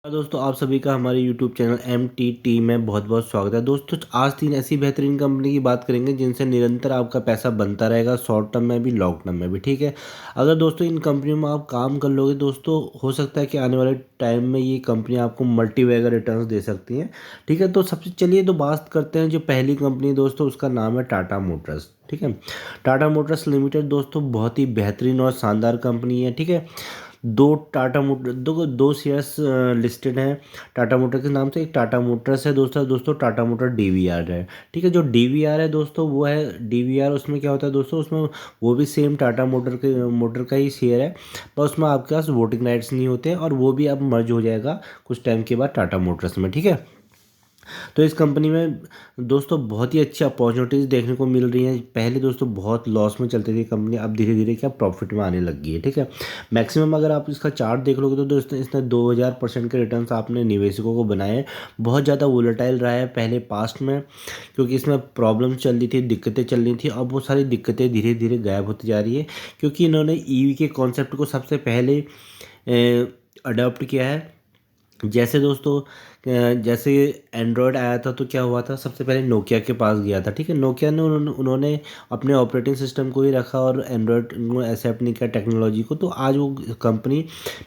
दोस्तों आप सभी का हमारे YouTube चैनल MTT में बहुत बहुत स्वागत है। दोस्तों आज 3 ऐसी बेहतरीन कंपनी की बात करेंगे जिनसे निरंतर आपका पैसा बनता रहेगा, शॉर्ट टर्म में भी लॉन्ग टर्म में भी। ठीक है, अगर दोस्तों इन कंपनियों में आप काम कर लोगे दोस्तों, हो सकता है कि आने वाले टाइम में ये कंपनी आपको मल्टी बैगर रिटर्न्स दे सकती हैं। ठीक है, तो सबसे चलिए तो बात करते हैं जो पहली कंपनी दोस्तों, उसका नाम है टाटा मोटर्स। ठीक है, टाटा मोटर्स लिमिटेड दोस्तों बहुत ही बेहतरीन और शानदार कंपनी है। ठीक है, दो शेयर्स लिस्टेड हैं टाटा मोटर के नाम से। एक टाटा मोटर्स है दोस्तों, टाटा मोटर DVR है। ठीक है, जो DVR है दोस्तों वो है DVR, उसमें क्या होता है दोस्तों, उसमें वो भी सेम टाटा मोटर का ही शेयर है, पर उसमें आपके पास वोटिंग राइट्स नहीं होते हैं, और वो भी अब मर्ज हो जाएगा कुछ टाइम के बाद टाटा मोटर्स में। ठीक है, तो इस कंपनी में दोस्तों बहुत ही अच्छी अपॉर्चुनिटीज़ देखने को मिल रही हैं। पहले दोस्तों बहुत लॉस में चलती थी कंपनी, अब धीरे धीरे क्या प्रॉफिट में आने लग गई है। ठीक है, मैक्सिमम अगर आप इसका चार्ट देख लोगे तो दोस्तों इसने 2000% के रिटर्न्स आपने निवेशकों को बनाए हैं। बहुत ज़्यादा वोलेटाइल रहा है पहले पास्ट में, क्योंकि इसमें प्रॉब्लम चल रही थी, दिक्कतें चल रही थी। अब वो सारी दिक्कतें धीरे धीरे गायब होती जा रही है, क्योंकि इन्होंने EV के कॉन्सेप्ट को सबसे पहले अडॉप्ट किया है। जैसे दोस्तों जैसे एंड्रॉयड आया था तो क्या हुआ था, सबसे पहले नोकिया के पास गया था। ठीक है, नोकिया ने उन्होंने अपने ऑपरेटिंग सिस्टम को ही रखा और एंड्रॉयड को एक्सेप्ट नहीं किया टेक्नोलॉजी को, तो आज वो कंपनी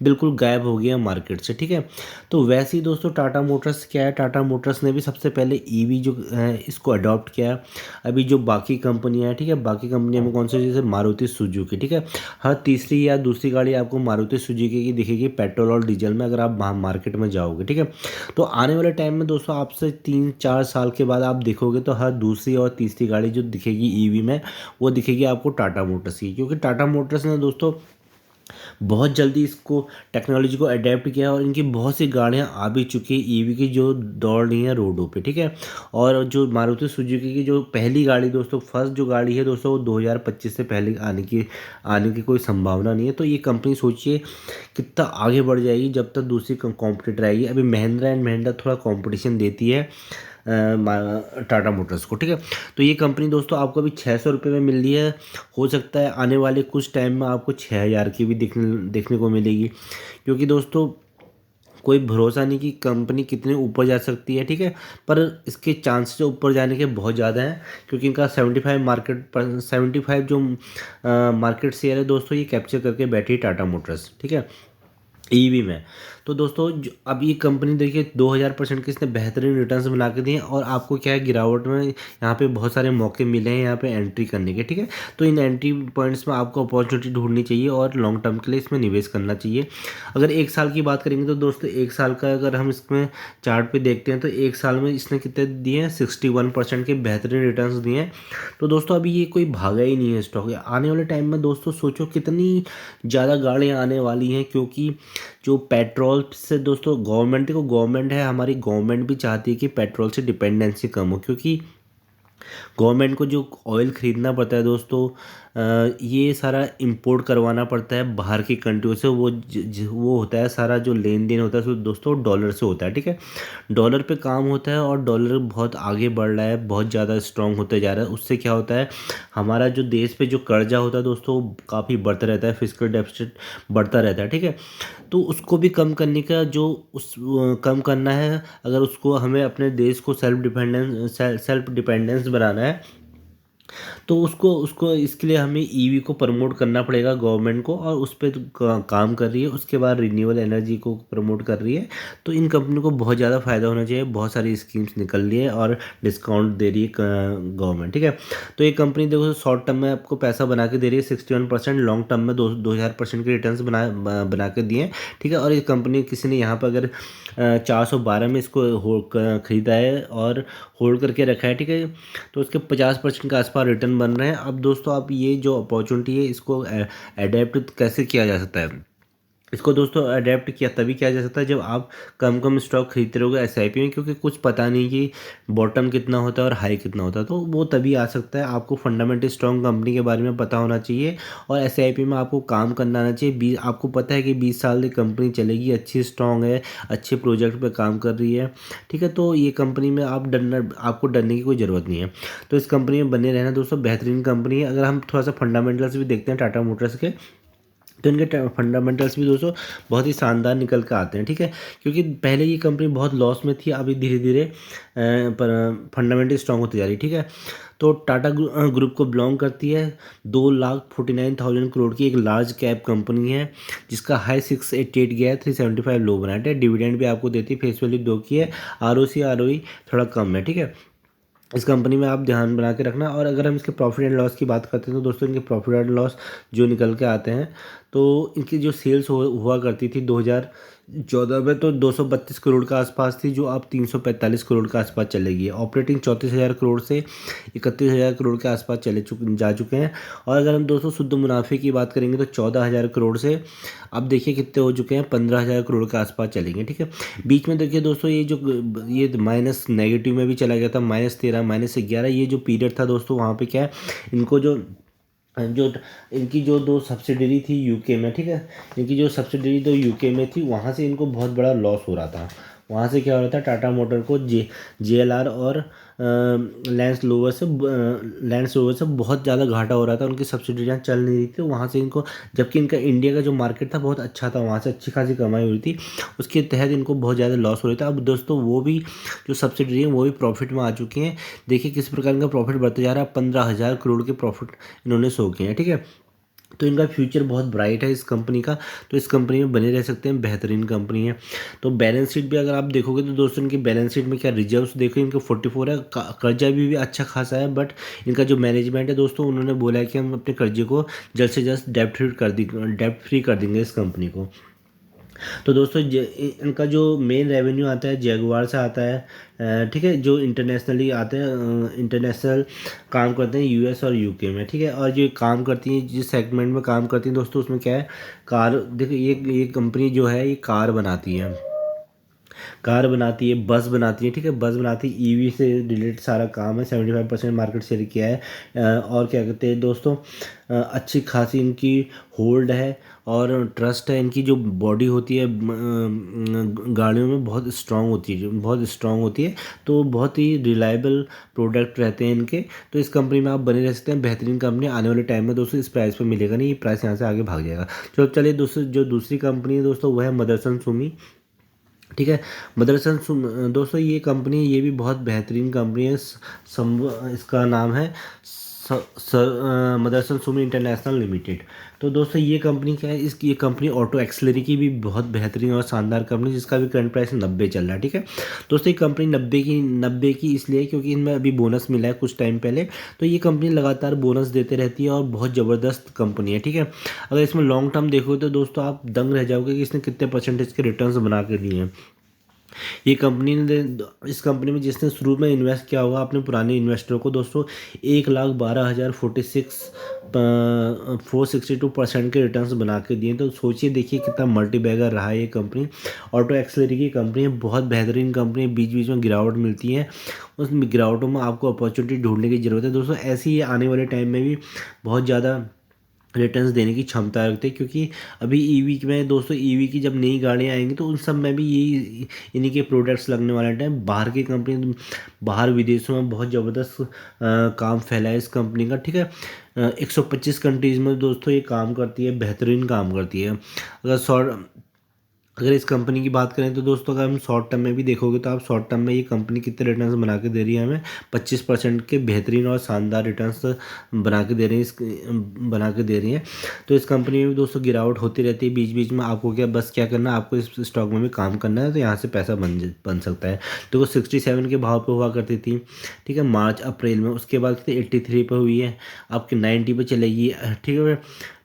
बिल्कुल गायब हो गई है मार्केट से। ठीक है, तो वैसे ही दोस्तों टाटा मोटर्स क्या है, टाटा मोटर्स ने भी सबसे पहले ईवी जो है इसको अडॉप्ट किया है। अभी जो बाकी कंपनियां हैं, ठीक है, बाकी कंपनियों में कौन सी, जैसे मारुति सुजुकी। ठीक है, हर तीसरी या दूसरी गाड़ी आपको मारुति सुजुकी की दिखेगी पेट्रोल और डीजल में, अगर आप मार्केट में जाओगे। ठीक है, तो आने वाले टाइम में दोस्तों आपसे 3-4 साल के बाद आप देखोगे तो हर दूसरी और तीसरी गाड़ी जो दिखेगी EV में, वो दिखेगी आपको टाटा मोटर्स की, क्योंकि टाटा मोटर्स ने दोस्तों बहुत जल्दी इसको टेक्नोलॉजी को अडेप्ट किया, और इनकी बहुत सी गाड़ियां आ भी चुकी है EV की जो दौड़ रही हैं रोडों पे। ठीक है, और जो मारुति सुजुकी की जो पहली गाड़ी दोस्तों, फर्स्ट जो गाड़ी है दोस्तों, वो 2025 से पहले आने की कोई संभावना नहीं है। तो ये कंपनी सोचिए कितना आगे बढ़ जाएगी जब तक दूसरी कॉम्पिटिटर आएगी। अभी महिंद्रा एंड महिंद्रा थोड़ा कंपटीशन देती है टाटा मोटर्स को। ठीक है, तो ये कंपनी दोस्तों आपको अभी 600 रुपये में मिल रही है, हो सकता है आने वाले कुछ टाइम में आपको 6000 की भी देखने को मिलेगी, क्योंकि दोस्तों कोई भरोसा नहीं कि कंपनी कितने ऊपर जा सकती है। ठीक है, पर इसके चांसेस ऊपर जाने के बहुत ज़्यादा हैं, क्योंकि इनका 75 जो मार्केट शेयर है दोस्तों, ये कैप्चर करके बैठी है टाटा मोटर्स। ठीक है, EV में। तो दोस्तों अब ये कंपनी देखिए 2000% के इसने बेहतरीन रिटर्न्स बना के दिए हैं, और आपको क्या है, गिरावट में यहाँ पे बहुत सारे मौके मिले हैं यहाँ पे एंट्री करने के। ठीक है, तो इन एंट्री पॉइंट्स में आपको अपॉर्चुनिटी ढूंढनी चाहिए और लॉन्ग टर्म के लिए इसमें निवेश करना चाहिए। अगर 1 साल की बात करेंगे तो दोस्तों 1 साल का अगर हम इसमें चार्ट पे देखते हैं तो 1 साल में इसने कितने दिए हैं, 61% के बेहतरीन रिटर्न्स दिए हैं। तो दोस्तों अभी ये कोई भागा ही नहीं है स्टॉक। आने वाले टाइम में दोस्तों सोचो कितनी ज़्यादा गाड़ियाँ आने वाली हैं, क्योंकि जो पेट्रोल से दोस्तों गवर्नमेंट है, हमारी गवर्नमेंट भी चाहती है कि पेट्रोल से डिपेंडेंसी कम हो, क्योंकि गवर्नमेंट को जो ऑयल ख़रीदना पड़ता है दोस्तों, ये सारा इंपोर्ट करवाना पड़ता है बाहर की कंट्रियों से। वो होता है सारा जो लेन देन होता है सो दोस्तों डॉलर से होता है। ठीक है, डॉलर पे काम होता है, और डॉलर बहुत आगे बढ़ रहा है, बहुत ज़्यादा स्ट्रॉन्ग होते जा रहा है। उससे क्या होता है, हमारा जो देश पे जो कर्जा होता है दोस्तों, वो काफ़ी बढ़ता रहता है, फिजिकल डेफिसिट बढ़ता रहता है। ठीक है, तो उसको भी कम करने का जो कम करना है, अगर उसको हमें अपने देश को सेल्फ डिपेंडेंस बनाना है, तो उसको उसको इसके लिए हमें EV को प्रमोट करना पड़ेगा गवर्नमेंट को, और उस पर काम कर रही है। उसके बाद रिन्यूएबल एनर्जी को प्रमोट कर रही है। तो इन कंपनी को बहुत ज़्यादा फ़ायदा होना चाहिए, बहुत सारी स्कीम्स निकल रही है और डिस्काउंट दे रही है गवर्नमेंट। ठीक है, तो ये कंपनी देखो शॉर्ट टर्म में आपको पैसा बना के दे रही है 61%, लॉन्ग टर्म में 2000% के रिटर्न बना के दिए हैं। ठीक है, और ये कंपनी किसी ने यहाँ पर अगर 412 में इसको खरीदा है और होल्ड करके रखा है। ठीक है, तो उसके 50% के आसपास रिटर्न बन रहे हैं। अब दोस्तों आप ये जो अपॉर्चुनिटी है इसको अडेप्ट कैसे किया जा सकता है, इसको दोस्तों अडेप्ट किया तभी किया जा सकता है जब आप कम कम स्टॉक खरीदते रहोगे SIP में, क्योंकि कुछ पता नहीं कि बॉटम कितना होता है और हाई कितना होता है। तो वो तभी आ सकता है, आपको फंडामेंटल स्ट्रॉन्ग कंपनी के बारे में पता होना चाहिए, और SIP में आपको काम करना आना चाहिए। आपको पता है कि 20 साल तक कंपनी चलेगी, अच्छी स्ट्रॉन्ग है, अच्छे प्रोजेक्ट पर काम कर रही है। ठीक है, तो ये कंपनी में आपको डरने की कोई ज़रूरत नहीं है। तो इस कंपनी में बने रहना दोस्तों, बेहतरीन कंपनी है। अगर हम थोड़ा सा फंडामेंटल्स भी देखते हैं टाटा मोटर्स के, तो इनके फंडामेंटल्स भी दोस्तों बहुत ही शानदार निकल कर आते हैं, ठीक है। क्योंकि पहले ये कंपनी बहुत लॉस में थी, अभी धीरे धीरे पर फंडामेंटल स्ट्रांग होती जा रही है, ठीक है। तो टाटा ग्रुप को बिलोंग करती है। 2,49,000 करोड़ की एक लार्ज कैप कंपनी है, जिसका हाई 688 गया है, 375 लो बना है। डिविडेंड भी आपको देती है, फेस वैल्यू 2 की है। ROC ROE थोड़ा कम है, ठीक है। इस कंपनी में आप ध्यान बना के रखना। और अगर हम इसके प्रॉफिट एंड लॉस की बात करते हैं तो दोस्तों इनके प्रॉफिट एंड लॉस जो निकल के आते हैं, तो इनकी जो सेल्स हुआ करती थी 2014 में, तो 232 करोड़ के आसपास थी, जो अब 345 करोड़ के आसपास चलेगी। ऑपरेटिंग 34,000 करोड़ से 31,000 करोड़ के आसपास जा चुके हैं। और अगर हम दोस्तों शुद्ध मुनाफे की बात करेंगे तो 14,000 करोड़ से अब देखिए कितने हो चुके हैं, 15,000 करोड़ के आसपास चलेंगे, ठीक है। बीच में देखिए दोस्तों ये माइनस नेगेटिव में भी चला गया था, -13 -11, ये जो पीरियड था दोस्तों, वहाँ पे क्या है, इनको जो इनकी जो दो सब्सिडरी थी यूके में, ठीक है। इनकी जो सब्सिडरी दो यूके में थी, वहाँ से इनको बहुत बड़ा लॉस हो रहा था। वहाँ से क्या हो रहा था, टाटा मोटर को JLR और लैंड रोवर से बहुत ज़्यादा घाटा हो रहा था। उनकी सब्सिडरियाँ चल नहीं रही थी वहाँ से इनको, जबकि इनका इंडिया का जो मार्केट था बहुत अच्छा था, वहाँ से अच्छी खासी कमाई हुई थी, उसके तहत इनको बहुत ज़्यादा लॉस हो रहा था। अब दोस्तों वो भी जो सब्सिडरी है वो भी प्रॉफिट में आ चुकी हैं। देखिए किस प्रकार इनका प्रॉफिट बढ़ते जा रहा है, 15,000 करोड़ के प्रॉफिट इन्होंने शो किए हैं, ठीक है। तो इनका फ्यूचर बहुत ब्राइट है इस कंपनी का, तो इस कंपनी में बने रह सकते हैं, बेहतरीन कंपनी है। तो बैलेंस शीट भी अगर आप देखोगे तो दोस्तों इनकी बैलेंस शीट में क्या रिजर्व्स देखो, इनके 44 है, कर्जा भी अच्छा खासा है। बट इनका जो मैनेजमेंट है दोस्तों, उन्होंने बोला है कि हम अपने कर्जे को जल्द से जल्द डेप्ट फ्री कर देंगे इस कंपनी को। तो दोस्तों इनका जो मेन रेवेन्यू आता है जैगुआर से आता है, ठीक है, जो इंटरनेशनली आते हैं, इंटरनेशनल काम करते हैं US और UK में, ठीक है। और जो काम करती हैं, जिस सेगमेंट में काम करती हैं दोस्तों, उसमें क्या है, कार, देखो ये कंपनी जो है ये बस बनाती है, ठीक है, बस बनाती है, EV से रिलेटेड सारा काम है, 75% मार्केट शेयर किया है। और क्या कहते हैं दोस्तों, अच्छी खासी इनकी होल्ड है और ट्रस्ट है। इनकी जो बॉडी होती है गाड़ियों में बहुत स्ट्रांग होती है, तो बहुत ही रिलायबल प्रोडक्ट रहते हैं इनके। तो इस कंपनी में आप बने रह सकते हैं, बेहतरीन कंपनी। आने वाले टाइम में दोस्तों इस प्राइस पे मिलेगा नहीं, ये प्राइस यहाँ से आगे भाग जाएगा। चलिए दोस्तों, जो दूसरी कंपनी है दोस्तों वो है मदरसन सुमी, ठीक है। दोस्तों ये कंपनी, ये भी बहुत बेहतरीन कंपनी है। इसका नाम है मदरसन सुमी इंटरनेशनल लिमिटेड। तो दोस्तों ये कंपनी क्या है, ये कंपनी ऑटो एक्सेलरी की भी बहुत बेहतरीन और शानदार कंपनी, जिसका भी करंट प्राइस 90 चल रहा है, ठीक है। दोस्तों ये कंपनी 90 की इसलिए क्योंकि इनमें अभी बोनस मिला है कुछ टाइम पहले। तो ये कंपनी लगातार बोनस देते रहती है और बहुत ज़बरदस्त कंपनी है, ठीक है। अगर इसमें लॉन्ग टर्म देखोगे तो दोस्तों आप दंग रह जाओगे कि इसने कितने परसेंटेज के रिटर्न्स बना के दिए हैं। ये कंपनी ने इस कंपनी में जिसने शुरू में इन्वेस्ट किया होगा अपने पुराने इन्वेस्टरों को दोस्तों, 1,12,046 462% के रिटर्न्स बना के दिए। तो सोचिए, देखिए कितना मल्टी बैगर रहा है ये कंपनी। ऑटो एक्सेलरी की कंपनी है, बहुत बेहतरीन कंपनी है। बीच बीच में गिरावट मिलती है, उस गिरावटों में आपको अपॉर्चुनिटी ढूंढने की ज़रूरत है दोस्तों। ऐसे ही आने वाले टाइम में भी बहुत ज़्यादा रिटर्न्स देने की क्षमता रखते हैं, क्योंकि अभी ईवी में दोस्तों, ईवी की जब नई गाड़ियाँ आएंगी तो उन सब में भी यही इन्हीं के प्रोडक्ट्स लगने वाले टाइम। बाहर की कंपनी, बाहर विदेशों में बहुत ज़बरदस्त काम फैला है इस कंपनी का, ठीक है। 125 कंट्रीज़ में दोस्तों ये काम करती है, बेहतरीन काम करती है। अगर इस कंपनी की बात करें तो दोस्तों, अगर हम शॉर्ट टर्म में भी देखोगे तो आप शॉर्ट टर्म में ये कंपनी कितने रिटर्न्स बना के दे रही है हमें, 25% के बेहतरीन और शानदार रिटर्न्स बना के दे रही है। तो इस कंपनी में भी दोस्तों गिरावट होती रहती है बीच बीच में। आपको क्या करना है, आपको इस स्टॉक में भी काम करना है, तो यहाँ से पैसा बन सकता है। तो वो 67 के भाव पे हुआ करती थी, ठीक है, मार्च अप्रैल में। उसके बाद 83 पे हुई है, आपके 90 पे चलेगी, ठीक है।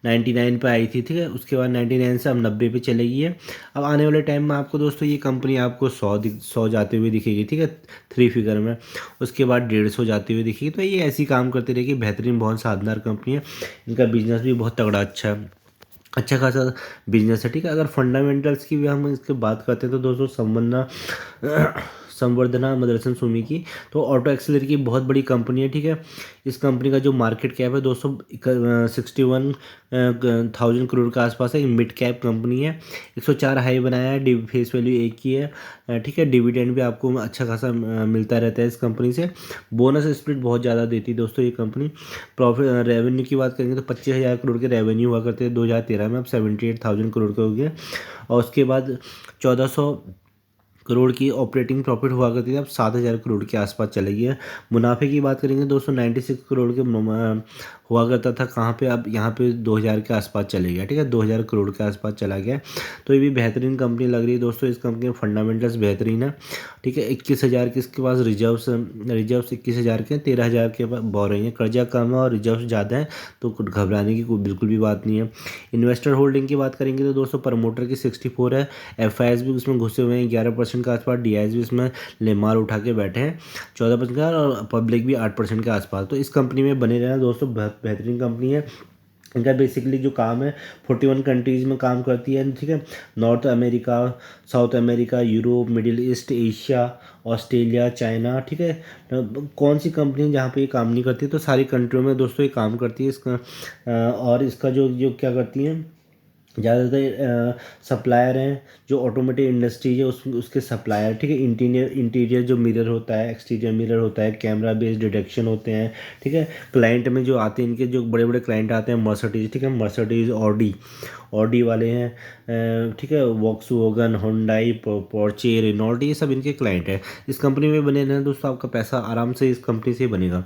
99 पे आई थी, ठीक है। उसके बाद 99 से अब 90 पे चलेगी है। अब आने वाले टाइम में आपको दोस्तों ये कंपनी आपको 100 जाते हुए दिखेगी, ठीक है, 3 फिगर में। उसके बाद 150 जाते हुए दिखेगी। तो ये ऐसी काम करती रहेगी, बेहतरीन बहुत शानदार कंपनी है। इनका बिजनेस भी बहुत तगड़ा अच्छा खासा बिजनेस है, ठीक है। अगर फंडामेंटल्स की भी हम इसके बात करते हैं तो दोस्तों संवर्धना मदरसन सुमी की। तो ऑटो एक्सीलर की बहुत बड़ी कंपनी है, ठीक है। इस कंपनी का जो मार्केट कैप है दोस्तों 61,000 करोड़ के आसपास है। मिड कैप कंपनी है। 104 हाई बनाया है, फेस वैल्यू एक की है, ठीक है। डिविडेंड भी आपको अच्छा खासा मिलता रहता है इस कंपनी से। बोनस स्प्लिट बहुत ज़्यादा देती है दोस्तों ये कंपनी। प्रॉफिट रेवेन्यू की बात करेंगे तो 25,000 करोड़ के रेवेन्यू हुआ करते हैं 2013 में, अब 78,000 करोड़ के हो गए। और उसके बाद 1400 करोड़ की ऑपरेटिंग प्रॉफिट हुआ करती थी, अब 7,000 करोड़ के आसपास चली गई है। मुनाफे की बात करेंगे दोस्तों 96 करोड़ के हुआ करता था, कहाँ पे अब यहाँ पे 2,000 के आसपास चले गया, ठीक है। 2,000 करोड़ के आसपास चला गया। तो ये भी बेहतरीन कंपनी लग रही है दोस्तों। इस कंपनी के फंडामेंटल्स बेहतरीन है, ठीक है। 21,000 के इसके पास रिजर्व्स 21,000 के, 13,000 के बोरिंग है। कर्जा कम है और रिजर्व ज़्यादा है, तो कुछ घबराने की कोई बिल्कुल भी बात नहीं है। इन्वेस्टर होल्डिंग की बात करेंगे तो दोस्तों प्रमोटर की 64 है। FIs भी उसमें घुसे हुए हैं 11% के आसपास। DIs भी इसमें लेमाल उठा के बैठे हैं 14% का, और पब्लिक भी 8% के आसपास। तो इस कंपनी में बने रहना दोस्तों, बेहतरीन कंपनी है। इनका बेसिकली जो काम है 41 कंट्रीज़ में काम करती है, ठीक है। North America, south America, Europe, middle east, Asia, Australia, China, ठीक है। कौन सी कंपनी जहाँ पे ये काम नहीं करती, तो सारी कंट्रियों में दोस्तों ये काम करती है इसका। और इसका जो जो क्या करती हैं, ज़्यादातर सप्लायर हैं जो ऑटोमोटिव इंडस्ट्री है उसके सप्लायर, ठीक है। इंटीरियर जो मिरर होता है, एक्सटीरियर मिरर होता है, कैमरा बेस्ड डिटेक्शन होते हैं, ठीक है। क्लाइंट में जो आते हैं, इनके जो बड़े बड़े क्लाइंट आते हैं, मर्सिडीज, ठीक है। मर्सिडीज, ऑडी वाले हैं, ठीक है। वॉक्सवैगन, हुंडई, पोर्चे, रेनॉल्ट, ये सब इनके क्लाइंट हैं। इस कंपनी में बने रहना दोस्तों, आपका पैसा आराम से इस कंपनी से बनेगा।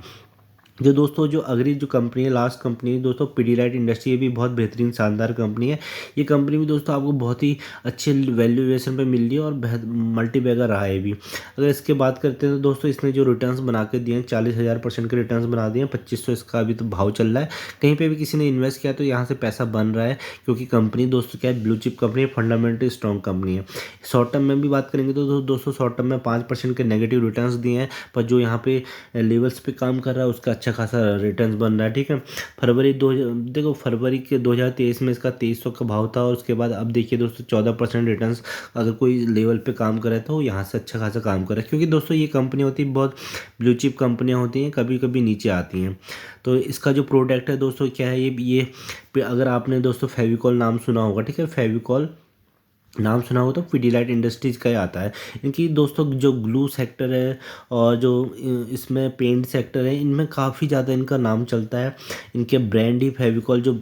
जो दोस्तों जो अगली जो कंपनी है, लास्ट कंपनी है दोस्तों, पीडीलाइट इंडस्ट्री, ये भी बहुत बेहतरीन शानदार कंपनी है। ये कंपनी भी दोस्तों आपको बहुत ही अच्छे वैल्यूएशन पे मिल रही है और मल्टी बैगर रहा है भी। अगर इसके बात करते हैं तो दोस्तों इसने जो रिटर्न्स बना के दिए हैं 40,000% के रिटर्न्स बना दिए हैं। 2500 इसका अभी तो भाव चल रहा है। कहीं पर भी किसी ने इन्वेस्ट किया तो यहाँ से पैसा बन रहा है, क्योंकि कंपनी दोस्तों क्या है, ब्लू चिप कंपनी है, फंडामेंटली स्ट्रॉन्ग कंपनी है। शॉर्ट टर्म में भी बात करेंगे तो दोस्तों शॉर्ट टर्म में 5% के नेगेटिव रिटर्न्स दिए हैं, पर जो यहाँ पे लेवल्स पे काम कर रहा है उसका अच्छा खासा रिटर्न्स बन रहा है, ठीक है। देखो फरवरी के 2023 में इसका 2300 का भाव था, और उसके बाद अब देखिए दोस्तों 14% रिटर्न्स। अगर कोई लेवल पे काम करे तो यहाँ से अच्छा खासा काम करे, क्योंकि दोस्तों ये कंपनी होती है बहुत ब्लू चिप कंपनियाँ होती हैं, कभी कभी नीचे आती हैं। तो इसका जो प्रोडक्ट है दोस्तों क्या है, ये अगर आपने दोस्तों फेविकॉल नाम सुना होगा, ठीक है। फेविकॉल नाम सुना हो तो पीडीलाइट इंडस्ट्रीज़ का ही आता है। इनकी दोस्तों जो ग्लू सेक्टर है और जो इसमें पेंट सेक्टर है, इनमें काफ़ी ज़्यादा इनका नाम चलता है। इनके ब्रांड ही फेविकॉल जो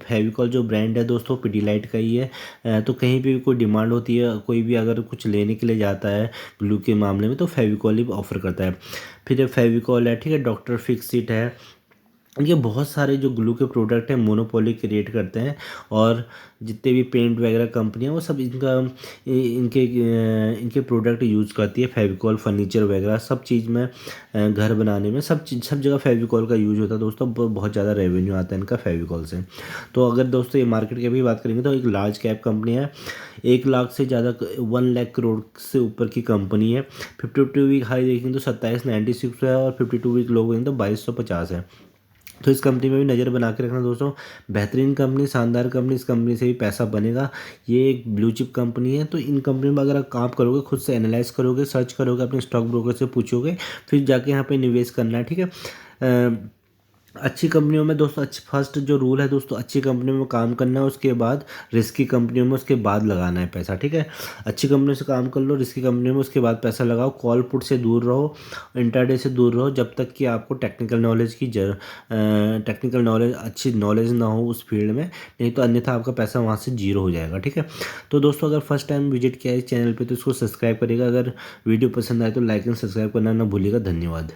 ब्रांड है दोस्तों पीडीलाइट का ही है। तो कहीं पे भी कोई डिमांड होती है, कोई भी अगर कुछ लेने के लिए जाता है ग्लू के मामले में, तो फेविकॉल ही ऑफर करता है। फिर फेविकॉल है, ठीक है। डॉक्टर फिक्सिट है। इनके बहुत सारे जो ग्लू के प्रोडक्ट हैं मोनोपोली क्रिएट करते हैं, और जितने भी पेंट वगैरह कंपनियां वो सब इनके प्रोडक्ट यूज़ करती है। फेविकॉल, फर्नीचर वगैरह सब चीज़ में, घर बनाने में सब जगह फेविकॉल का यूज़ होता है दोस्तों। बहुत ज़्यादा रेवेन्यू आता है इनका फेविकॉल से। तो अगर दोस्तों ये मार्केट की भी बात करेंगे तो एक लार्ज कैप कंपनी है। 1 लाख से ज़्यादा 1 लाख करोड़ से ऊपर की कंपनी है। 52 वीक हाई देखेंगे तो 2796 है, और 52 वीक लो देखेंगे तो 2250 है। तो इस कंपनी में भी नज़र बना के रखना दोस्तों। बेहतरीन कंपनी, शानदार कंपनी, इस कंपनी से भी पैसा बनेगा। ये एक ब्लू चिप कंपनी है। तो इन कंपनी में अगर आप काम करोगे, खुद से एनालाइज करोगे, सर्च करोगे, अपने स्टॉक ब्रोकर से पूछोगे, फिर जाके यहाँ पे निवेश करना है, ठीक है। अच्छी कंपनियों में दोस्तों फर्स्ट जो रूल है दोस्तों, अच्छी कंपनियों में काम करना है, उसके बाद रिस्की कंपनियों में उसके बाद लगाना है पैसा, ठीक है। अच्छी कंपनियों से काम कर लो, रिस्की कंपनियों में उसके बाद पैसा लगाओ। कॉल पुट से दूर रहो, इंटरडे से दूर रहो, जब तक कि आपको टेक्निकल नॉलेज अच्छी नॉलेज ना हो उस फील्ड में, नहीं तो अन्यथा आपका पैसा वहाँ से जीरो हो जाएगा, ठीक है। तो दोस्तों अगर फर्स्ट टाइम विजिट किया है इस चैनल पर तो इसको सब्सक्राइब करिएगा। अगर वीडियो पसंद आए तो लाइक एंड सब्सक्राइब करना ना भूलिएगा। धन्यवाद।